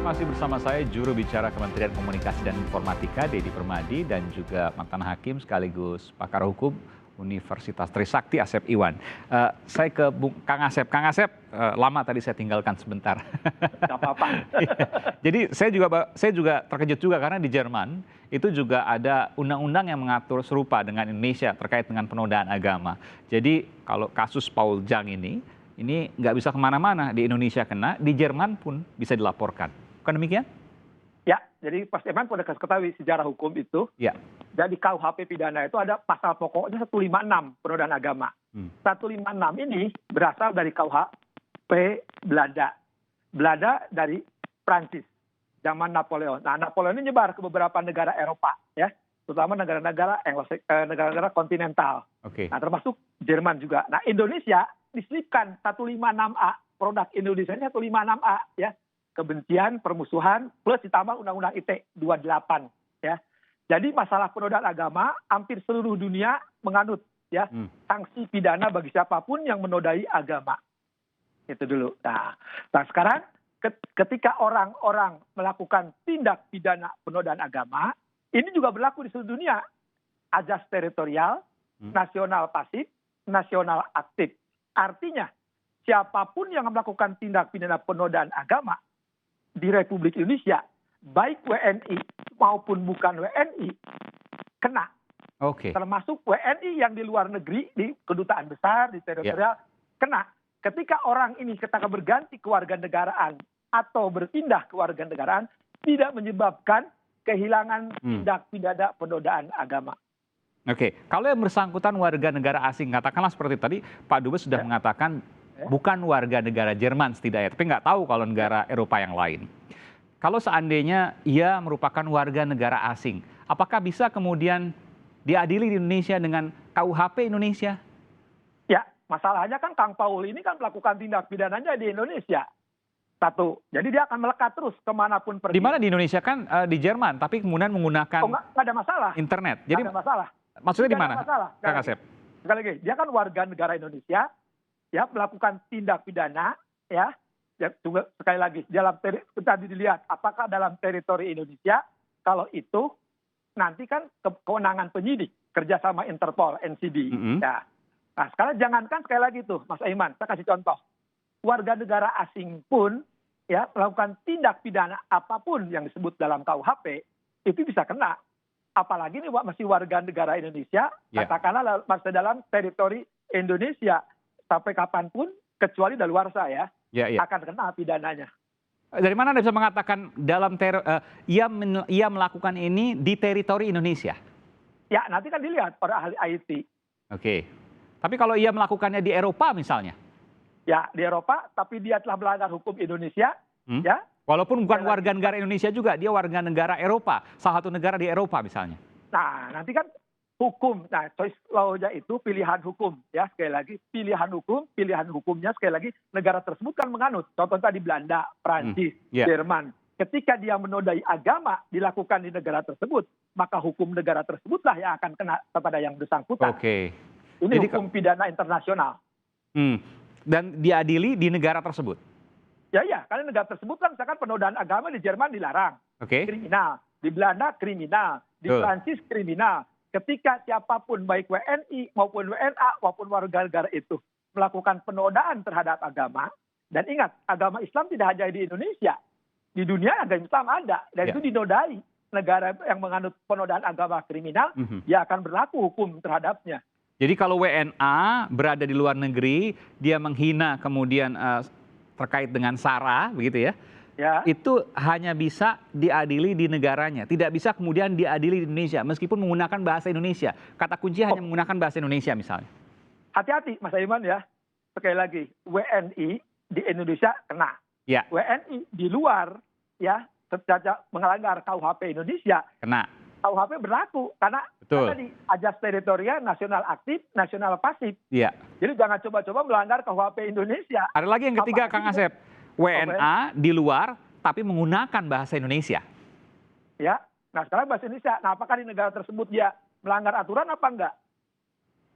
masih bersama saya juru bicara Kementerian Komunikasi dan Informatika Dedi Permadi dan juga mantan hakim sekaligus pakar hukum Universitas Trisakti Asep Iwan. Saya ke Kang Asep. Kang Asep, lama tadi saya tinggalkan sebentar. Nggak apa-apa. Jadi saya juga terkejut juga karena di Jerman itu juga ada undang-undang yang mengatur serupa dengan Indonesia terkait dengan penodaan agama. Jadi kalau kasus Paul Jang ini nggak bisa kemana-mana, di Indonesia kena, di Jerman pun bisa dilaporkan. Bukan demikian? Ya, jadi Pak Steman pada ketahui sejarah hukum itu. Ya. Jadi KUHP pidana itu ada pasal pokoknya 156 penodaan agama. 156 ini berasal dari KUHP Belanda. Belanda dari Prancis zaman Napoleon. Nah, Napoleon ini nyebar ke beberapa negara Eropa, ya, terutama negara-negara kontinental. Oke. Nah, termasuk Jerman juga. Nah, Indonesia diselipkan 156A, produk Indonesia ini 156A, ya, kebencian, permusuhan, plus ditambah Undang-Undang ITE 28, ya. Jadi masalah penodaan agama hampir seluruh dunia menganut, ya, sanksi pidana bagi siapapun yang menodai agama. Itu dulu. Nah sekarang ketika orang-orang melakukan tindak pidana penodaan agama, ini juga berlaku di seluruh dunia. Ajas teritorial, nasional pasif, nasional aktif. Artinya, siapapun yang melakukan tindak pidana penodaan agama di Republik Indonesia, baik WNI maupun bukan WNI, kena. Oke. Termasuk WNI yang di luar negeri, di kedutaan besar, di teritorial, kena. Ketika orang ini ketika berganti kewarganegaraan atau berpindah kewarganegaraan, tidak menyebabkan kehilangan tindak pidana penodaan agama. Oke, kalau yang bersangkutan warga negara asing, katakanlah seperti tadi Pak Dubes sudah mengatakan bukan warga negara Jerman setidaknya, tapi nggak tahu kalau negara Eropa yang lain. Kalau seandainya ia merupakan warga negara asing, apakah bisa kemudian diadili di Indonesia dengan KUHP Indonesia? Ya, masalahnya kan Kang Paul ini kan melakukan tindak pidananya di Indonesia. Satu, jadi dia akan melekat terus kemanapun pergi. Di mana di Indonesia kan di Jerman, tapi kemudian menggunakan nggak ada masalah. Internet. Jadi nggak ada masalah. Maksudnya di mana, Kang Asep? Sekali lagi, dia kan warga negara Indonesia, ya, melakukan tindak pidana, ya, juga sekali lagi tadi dilihat apakah dalam teritori Indonesia. Kalau itu nanti kan kewenangan penyidik kerjasama Interpol, NCB. Ya. Nah sekarang jangankan sekali lagi tuh, Mas Aiman, saya kasih contoh. Warga negara asing pun, ya, melakukan tindak pidana apapun yang disebut dalam KUHP itu bisa kena. Apalagi ini masih warga negara Indonesia, katakanlah masih dalam teritori Indonesia sampai kapanpun, kecuali daluarsa, ya, akan kena pidananya. Dari mana Anda bisa mengatakan ia melakukan ini di teritori Indonesia? Ya, nanti kan dilihat oleh ahli IT. Oke. Tapi kalau ia melakukannya di Eropa misalnya? Ya, di Eropa, tapi dia telah melanggar hukum Indonesia, ya. Walaupun bukan warga negara Indonesia juga, dia warga negara Eropa, salah satu negara di Eropa misalnya. Nah, nanti kan hukum, nah choice law-nya itu pilihan hukum, ya, sekali lagi pilihan hukumnya sekali lagi negara tersebut kan menganut. Contoh tadi Belanda, Prancis, Jerman. Ketika dia menodai agama dilakukan di negara tersebut, maka hukum negara tersebutlah yang akan kena kepada yang bersangkutan. Oke. Ini jadi, hukum pidana internasional. Dan diadili di negara tersebut? Ya, karena negara tersebut kan misalkan penodaan agama di Jerman dilarang. Kriminal. Di Belanda kriminal. Di Prancis kriminal. Ketika siapapun baik WNI maupun WNA maupun warga negara itu melakukan penodaan terhadap agama, dan ingat, agama Islam tidak hanya di Indonesia. Di dunia agama Islam ada, dan itu dinodai. Negara yang menganut penodaan agama kriminal, dia akan berlaku hukum terhadapnya. Jadi kalau WNA berada di luar negeri, dia menghina kemudian terkait dengan SARA, begitu ya? Itu hanya bisa diadili di negaranya, tidak bisa kemudian diadili di Indonesia, meskipun menggunakan bahasa Indonesia. Kata kunci hanya menggunakan bahasa Indonesia misalnya. Hati-hati, Mas Aiman, ya. Sekali lagi, WNI di Indonesia kena. WNI di luar, ya, melanggar KUHP Indonesia, kena. KUHP berlaku karena tadi ajas teritorial, nasional aktif, nasional pasif. Jadi jangan coba-coba melanggar KUHP Indonesia. Ada lagi yang ketiga, Kang Asep, WNA di luar tapi menggunakan bahasa Indonesia. Ya, nah sekarang bahasa Indonesia. Nah apakah di negara tersebut dia melanggar aturan apa enggak?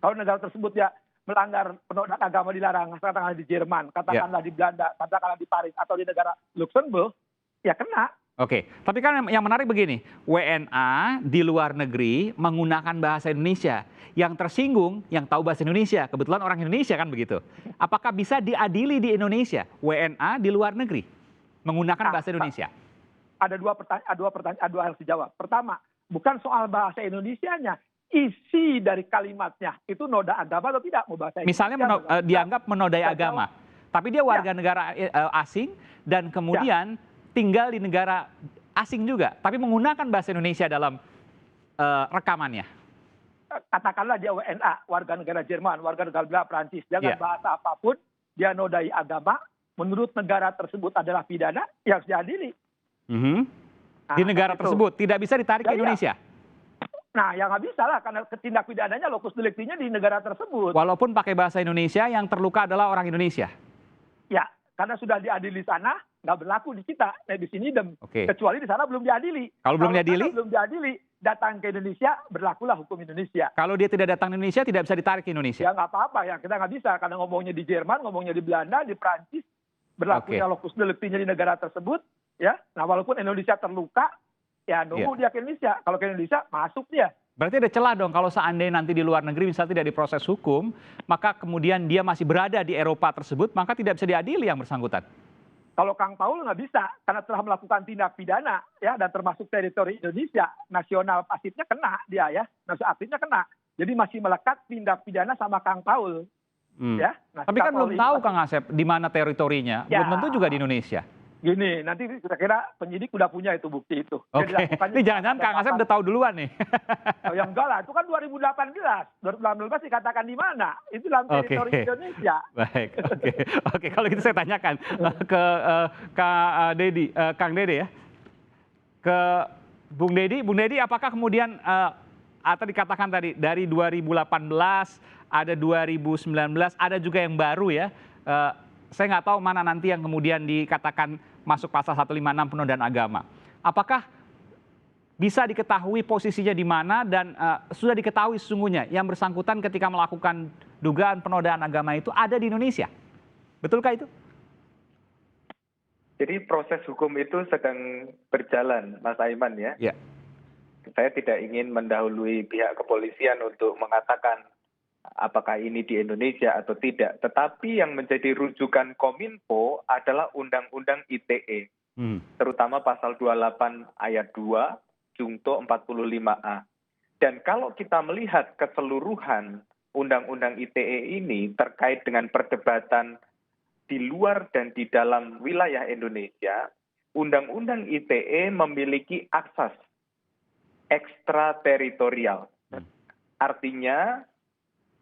Kalau negara tersebut dia melanggar penodaan agama dilarang, katakanlah di Jerman, katakanlah di Belanda, katakanlah di Paris atau di negara Luxembourg, ya kena. Oke, tapi kan yang menarik begini, WNA di luar negeri menggunakan bahasa Indonesia. Yang tersinggung, yang tahu bahasa Indonesia, kebetulan orang Indonesia kan begitu. Apakah bisa diadili di Indonesia, WNA di luar negeri menggunakan Nah, bahasa Indonesia? ada dua pertanyaan, dua harus dijawab. Pertama, bukan soal bahasa Indonesianya, isi dari kalimatnya itu noda agama atau tidak, mau bahasa Misalnya Indonesia, dianggap menodai Saya agama, tapi dia warga Ya. negara asing dan kemudian tinggal di negara asing juga, tapi menggunakan bahasa Indonesia dalam rekamannya. katakanlah dia WNA, warga negara Jerman, warga negara Belanda, Prancis, dengan Iya. bahasa apapun, dia nodai agama, menurut negara tersebut adalah pidana, ya harus diadili. Mhm. Nah, Di negara itu. tersebut tidak bisa ditarik ke Ya, iya. Indonesia, Nah, ya nggak bisa lah, karena tindak pidananya lokus deliktinya di negara tersebut. walaupun pakai bahasa Indonesia yang terluka adalah orang Indonesia. Ya, karena sudah diadili sana, nggak berlaku di kita. Nah, di sini Oke. kecuali di sana belum diadili. Kalau belum diadili? sana belum diadili, datang ke Indonesia, berlakulah hukum Indonesia. Kalau dia tidak datang ke Indonesia tidak bisa ditarik ke Indonesia. Ya nggak apa-apa, ya kita nggak bisa karena ngomongnya di Jerman, ngomongnya di Belanda, di Prancis, berlakunya lokus deliktinya di negara tersebut, ya. Nah, walaupun Indonesia terluka, ya nunggu dia ke Indonesia. Kalau ke Indonesia masuk dia. Berarti ada celah dong kalau seandainya nanti di luar negeri misalnya tidak diproses hukum, maka kemudian dia masih berada di Eropa tersebut, maka tidak bisa diadili yang bersangkutan. Kalau Kang Paul nggak bisa karena telah melakukan tindak pidana, ya, dan termasuk teritori Indonesia, nasional pasifnya kena dia, ya, nasional aktifnya kena. Jadi masih melekat tindak pidana sama Kang Paul. Ya. Nah, Tapi kan belum tahu Kang Asep di mana teritorinya, Ya. belum tentu juga di Indonesia. Gini, nanti kira-kira penyidik udah punya itu bukti itu. Oke, ini jangan-jangan Kang Asep udah tahu duluan nih. Oh, yang enggak lah, itu kan 2018. 2018 dikatakan di mana? Itu dalam teritori Indonesia. Baik, oke. Kalau gitu saya tanyakan ke Kang Dede ya. Ke Bung Dedi, apakah kemudian atau dikatakan tadi dari 2018 ada 2019 ada juga yang baru ya. Saya nggak tahu mana nanti yang kemudian dikatakan masuk pasal 156 penodaan agama. Apakah bisa diketahui posisinya di mana dan sudah diketahui sesungguhnya yang bersangkutan ketika melakukan dugaan penodaan agama itu ada di Indonesia? Betulkah itu? Jadi proses hukum itu sedang berjalan, Mas Aiman ya. Ya. Saya tidak ingin mendahului pihak kepolisian untuk mengatakan apakah ini di Indonesia atau tidak. Tetapi yang menjadi rujukan Kominfo adalah Undang-Undang ITE, terutama pasal 28 ayat 2, Jungto 45A. Dan kalau kita melihat keseluruhan Undang-Undang ITE ini terkait dengan perdebatan di luar dan di dalam wilayah Indonesia, Undang-Undang ITE memiliki asas ekstrateritorial. Artinya,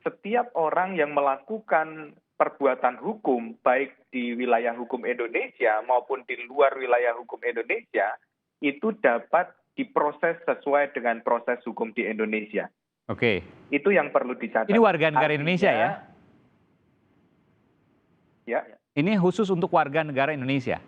setiap orang yang melakukan perbuatan hukum, baik di wilayah hukum Indonesia maupun di luar wilayah hukum Indonesia, itu dapat diproses sesuai dengan proses hukum di Indonesia. Oke. Itu yang perlu dicatat. Ini warga negara Indonesia ya? Ya. Ini khusus untuk warga negara Indonesia?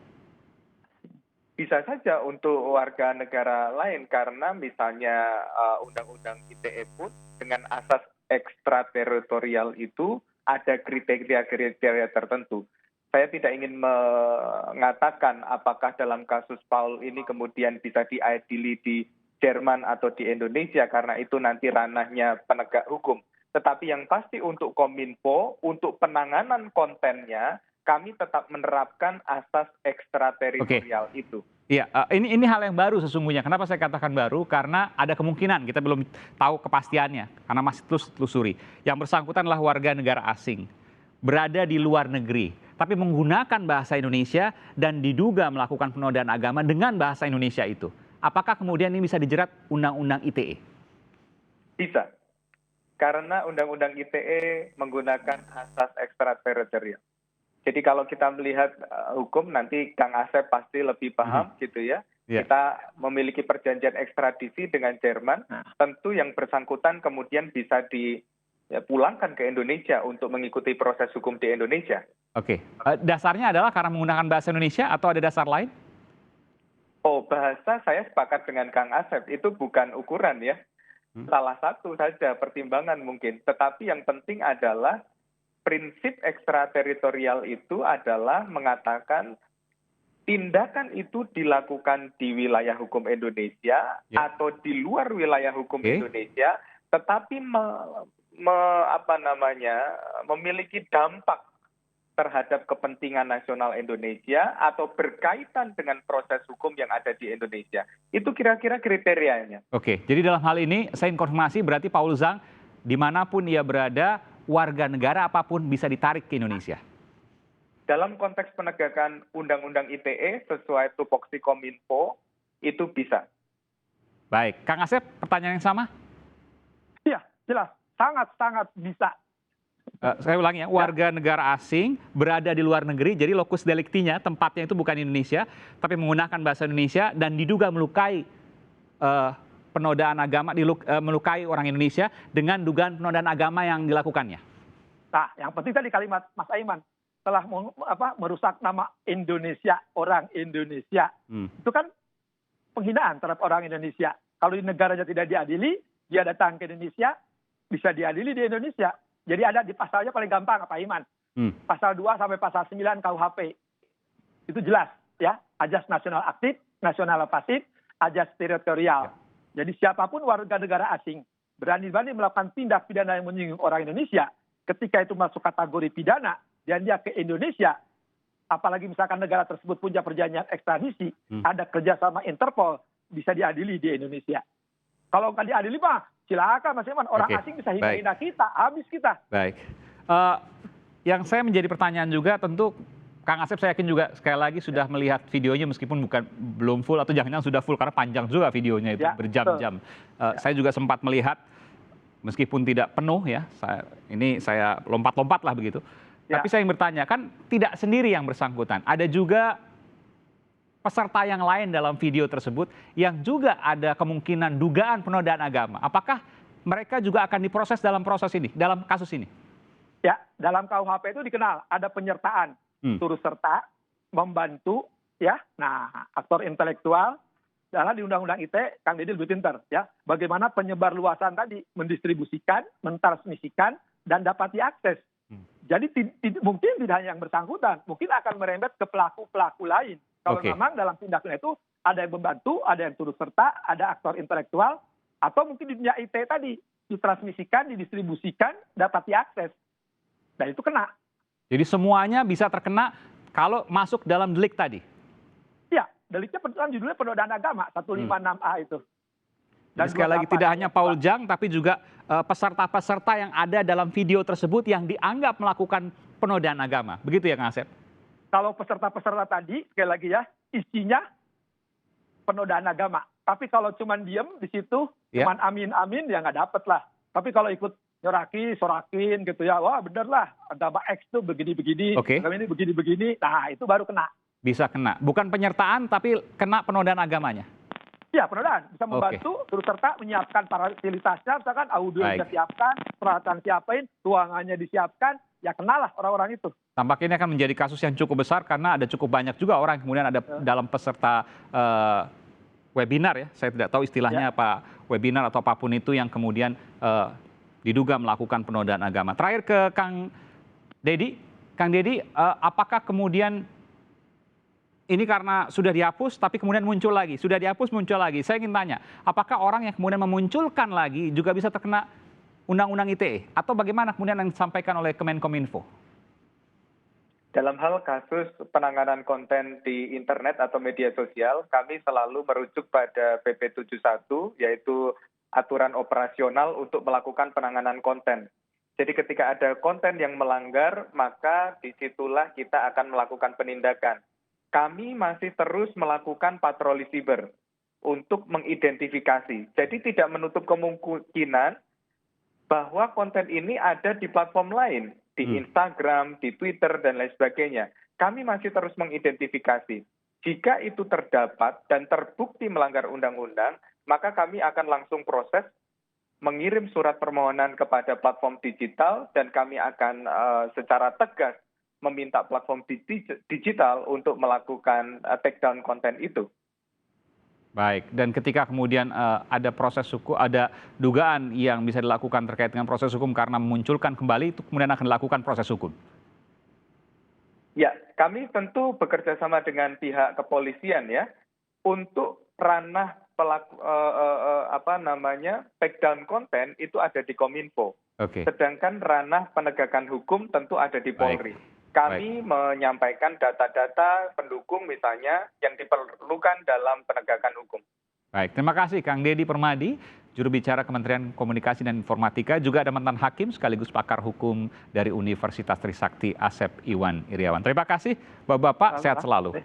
Bisa saja untuk warga negara lain karena misalnya Undang-Undang ITE pun dengan asas ekstrateritorial itu ada kriteria-kriteria tertentu. Saya tidak ingin mengatakan apakah dalam kasus Paul ini kemudian bisa diadili di Jerman atau di Indonesia karena itu nanti ranahnya penegak hukum. Tetapi yang pasti untuk Kominfo, untuk penanganan kontennya, kami tetap menerapkan asas ekstrateritorial itu. Iya, ini hal yang baru sesungguhnya. Kenapa saya katakan baru? Karena ada kemungkinan, kita belum tahu kepastiannya, karena masih terus telusuri. Yang bersangkutan adalah warga negara asing, berada di luar negeri, tapi menggunakan bahasa Indonesia dan diduga melakukan penodaan agama dengan bahasa Indonesia itu. Apakah kemudian ini bisa dijerat Undang-Undang ITE? Bisa. Karena Undang-Undang ITE menggunakan asas ekstrateritorial. Jadi kalau kita melihat hukum, nanti Kang Asep pasti lebih paham gitu ya. Yeah. Kita memiliki perjanjian ekstradisi dengan Jerman, tentu yang bersangkutan kemudian bisa dipulangkan ke Indonesia untuk mengikuti proses hukum di Indonesia. Oke. Dasarnya adalah karena menggunakan bahasa Indonesia atau ada dasar lain? Oh, bahasa saya sepakat dengan Kang Asep, itu bukan ukuran ya. Salah satu saja pertimbangan mungkin. Tetapi yang penting adalah prinsip ekstrateritorial itu adalah mengatakan tindakan itu dilakukan di wilayah hukum Indonesia Ya. atau di luar wilayah hukum Oke. Indonesia, tetapi memiliki dampak terhadap kepentingan nasional Indonesia atau berkaitan dengan proses hukum yang ada di Indonesia. Itu kira-kira kriterianya. Oke, jadi dalam hal ini saya informasi berarti Paul Zhang dimanapun ia berada, warga negara apapun bisa ditarik ke Indonesia. Dalam konteks penegakan Undang-Undang ITE sesuai tupoksi Kominfo, itu bisa. Baik, Kang Asep, pertanyaan yang sama? Iya, jelas. Sangat-sangat bisa. Saya ulangi ya, warga negara asing berada di luar negeri, jadi lokus deliktinya, tempatnya itu bukan Indonesia, tapi menggunakan bahasa Indonesia dan diduga melukai penodaan agama, melukai orang Indonesia dengan dugaan penodaan agama yang dilakukannya. Nah, yang penting tadi kalimat Mas Aiman, telah merusak nama Indonesia, orang Indonesia. Itu kan penghinaan terhadap orang Indonesia. Kalau di negaranya tidak diadili, dia datang ke Indonesia, bisa diadili di Indonesia. Jadi ada di pasalnya paling gampang, Pak Iman. Pasal 2 sampai pasal 9 KUHP. Itu jelas, ya. Ajas nasional aktif, nasional pasif, ajas teritorial. Jadi siapapun warga negara asing berani-berani melakukan tindak pidana yang menyinggung orang Indonesia, ketika itu masuk kategori pidana, dan dia ke Indonesia, apalagi misalkan negara tersebut punya perjanjian ekstradisi, ada kerjasama Interpol, bisa diadili di Indonesia. Kalau nggak diadili mah, silakan Mas Iman, orang asing bisa hina-hina kita, habis kita. Baik. Yang saya menjadi pertanyaan juga tentu Kang Asep saya yakin juga sekali lagi sudah melihat videonya meskipun belum full atau jangan-jangan sudah full karena panjang juga videonya itu berjam-jam. Saya juga sempat melihat meskipun tidak penuh ya. Saya lompat-lompat lah begitu. Tapi saya ingin bertanya, kan tidak sendiri yang bersangkutan. Ada juga peserta yang lain dalam video tersebut yang juga ada kemungkinan dugaan penodaan agama. Apakah mereka juga akan diproses dalam kasus ini? Ya, dalam KUHP itu dikenal ada penyertaan, turut serta, membantu, ya. Nah, aktor intelektual, dalam di Undang-Undang ITE, Kang Deddy lebih pintar, ya. Bagaimana penyebar luasan tadi mendistribusikan, mentransmisikan, dan dapat diakses. Jadi mungkin tidak hanya yang bersangkutan, mungkin akan merembet ke pelaku-pelaku lain. Kalau memang dalam tindakan itu ada yang membantu, ada yang turut serta, ada aktor intelektual, atau mungkin di dunia IT tadi, ditransmisikan, didistribusikan, dapat diakses. Dan itu kena. Jadi semuanya bisa terkena kalau masuk dalam delik tadi? Iya, deliknya judulnya penodaan agama, 156A itu. Dan sekali lagi tidak hanya Paul Zhang, tapi juga peserta-peserta yang ada dalam video tersebut yang dianggap melakukan penodaan agama. Begitu ya Kang Asep? Kalau peserta-peserta tadi, sekali lagi ya, isinya penodaan agama. Tapi kalau cuma diem di situ, cuma amin-amin, ya nggak dapet lah. Tapi kalau ikut sorakin gitu ya, wah bener lah, agama X tuh begini-begini, agama ini begini-begini, nah itu baru kena. Bisa kena, bukan penyertaan tapi kena penodaan agamanya? Iya, penodaan. Bisa membantu, turut serta menyiapkan fasilitasnya, misalkan audio disiapkan, peralatan siapin, ruangannya disiapkan, ya kenalah orang-orang itu. Tampaknya ini akan menjadi kasus yang cukup besar karena ada cukup banyak juga orang kemudian ada dalam peserta webinar ya, saya tidak tahu istilahnya apa, webinar atau apapun itu yang kemudian diduga melakukan penodaan agama. Terakhir ke Kang Deddy. Kang Deddy, apakah kemudian ini karena sudah dihapus tapi kemudian muncul lagi, sudah dihapus muncul lagi. Saya ingin tanya, apakah orang yang kemudian memunculkan lagi juga bisa terkena Undang-Undang ITE? Atau bagaimana kemudian yang disampaikan oleh Kemenkominfo? Dalam hal kasus penanganan konten di internet atau media sosial, kami selalu merujuk pada PP 71, yaitu aturan operasional untuk melakukan penanganan konten. Jadi ketika ada konten yang melanggar, maka disitulah kita akan melakukan penindakan. Kami masih terus melakukan patroli siber untuk mengidentifikasi. Jadi tidak menutup kemungkinan bahwa konten ini ada di platform lain, di Instagram, di Twitter, dan lain sebagainya. Kami masih terus mengidentifikasi. Jika itu terdapat dan terbukti melanggar undang-undang, maka kami akan langsung proses, mengirim surat permohonan kepada platform digital, dan kami akan secara tegas meminta platform digital untuk melakukan take down konten itu. Baik, dan ketika kemudian ada proses hukum, ada dugaan yang bisa dilakukan terkait dengan proses hukum karena memunculkan kembali, itu kemudian akan dilakukan proses hukum? Ya, kami tentu bekerja sama dengan pihak kepolisian ya untuk ranah pelaku takedown konten itu ada di Kominfo. Oke, Sedangkan ranah penegakan hukum tentu ada di baik. Polri. Kami menyampaikan data-data pendukung misalnya yang diperlukan dalam penegakan hukum. Baik, terima kasih Kang Deddy Permadi, juru bicara Kementerian Komunikasi dan Informatika, juga ada mantan hakim sekaligus pakar hukum dari Universitas Trisakti Asep Iwan Iriawan. Terima kasih Bapak-bapak, sehat selalu.